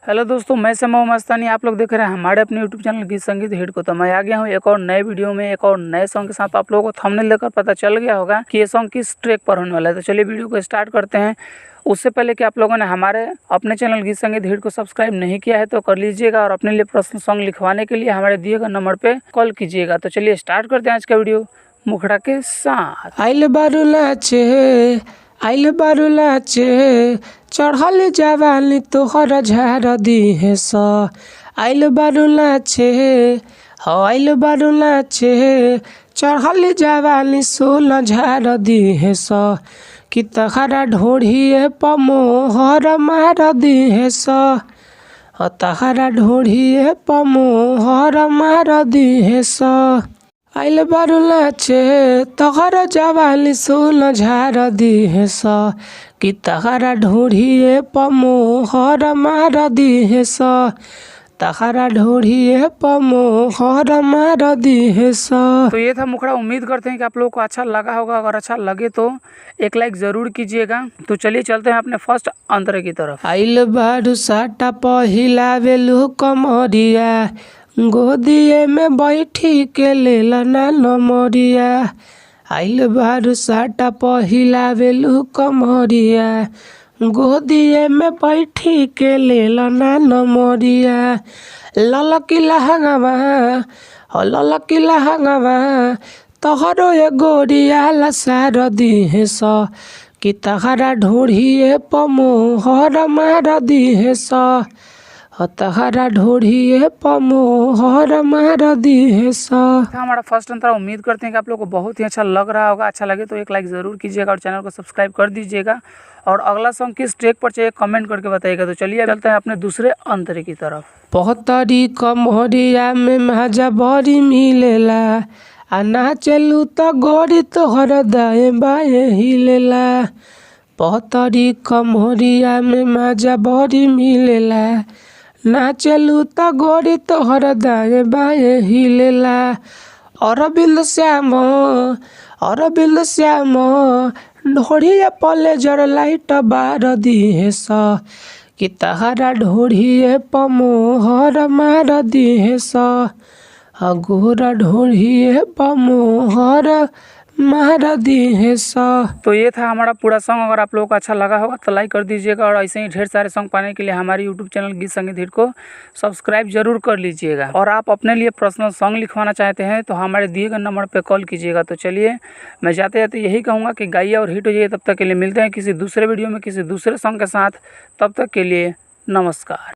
Hello दोस्तों, मैं समय मस्तानी। आप लोग देख रहे हैं हमारे अपने यूट्यूब चैनल गीत संगीत हिट को। तो मैं आ गया हूँ एक और नए वीडियो में, एक और नए सॉन्ग के साथ। आप लोगों को थंबनेल देखकर पता चल गया होगा कि ये सॉन्ग किस ट्रैक पर होने वाला है। तो चलिए वीडियो को स्टार्ट करते हैं। उससे पहले कि आप लोगों ने हमारे अपने चैनल गीत संगीत हिट को सब्सक्राइब नहीं किया है तो कर लीजिएगा, और अपने लिए पर्सनल सॉन्ग लिखवाने के लिए हमारे दिए गए नंबर पर कॉल कीजिएगा। तो चलिए स्टार्ट करते हैं आज का वीडियो मुखड़ा के साथ। आइल बारू लाचे चढ़ल जवानी तोहर झाड़ दिहे स। आइल बारू लाचे चढ़ल जवानी सोल झाड़ दिहे स। कि तहरा ढोढ़िए पमोहर मार दिहे स। तहरा ढोढ़िए पमोहर मार दिहे स। आइल बारू लाचे तहर जवानी सोल झाड़ दिहे स। कि तहरा ढोढ़िए पमोहर मार दिहे स। तहरा ढोढ़िए पमोहर मार दिहे स। तो ये था मुखड़ा। उम्मीद करते हैं कि आप लोगों को अच्छा लगा होगा। अगर अच्छा लगे तो एक लाइक ज़रूर कीजिएगा। तो चलिए चलते हैं अपने फर्स्ट अंतरे की तरफ। आइल बारू साटा पहिलावेलु कमरिया, गोदिए में बैठी के लेलना नमरिया। आइल बारू साटा पहिलावेलु कमरिया, गोदिए में बैठी के लेलना नमरिया। ललकी लहंगवा तोहरो ये गोरिया लसार दिहे स। कि तहरा ढोढ़िए पमोहर मार दिहे स। तहरा ढोढ़िए पमोहर मार दिहे स। हमारा फर्स्ट अंतरा। उम्मीद करते हैं कि आप लोगों को बहुत ही अच्छा लग रहा होगा। अच्छा लगे तो एक लाइक ज़रूर कीजिएगा और चैनल को सब्सक्राइब कर दीजिएगा। और अगला सॉन्ग किस ट्रैक पर चाहिए कमेंट करके बताइएगा। तो चलिए चलते हैं अपने दूसरे अंतरे की तरफ। पहतरी कमरिया में मजा बड़ी मिलेला, आ नाचलू तो गोरी तोहर दाएं बाएं हिलेला। पहतरी कमरिया में मजा बड़ी मिलेला, नाचलू तो गोरी तोहर दाएं बाएं हिलेला। अरविंद श्याम ढोढ़िए पले जर लाइट बार दिहे स। कि तहरा ढोढ़िए पमोहर मार दिहे स। गोरा ढोढ़िए पमोहर मार दिहे स। तो ये था हमारा पूरा सॉन्ग। अगर आप लोगों को अच्छा लगा होगा तो लाइक कर दीजिएगा, और ऐसे ही ढेर सारे सॉन्ग पाने के लिए हमारी यूट्यूब चैनल गीत संगीत हिट को सब्सक्राइब जरूर कर लीजिएगा। और आप अपने लिए पर्सनल सॉन्ग लिखवाना चाहते हैं तो हमारे दिए गए नंबर पर कॉल कीजिएगा। तो चलिए मैं जाते जाते यही कहूँगा कि गाइए और हिट हो जाइए। तब तक के लिए मिलते हैं किसी दूसरे वीडियो में किसी दूसरे सॉन्ग के साथ। तब तक के लिए नमस्कार।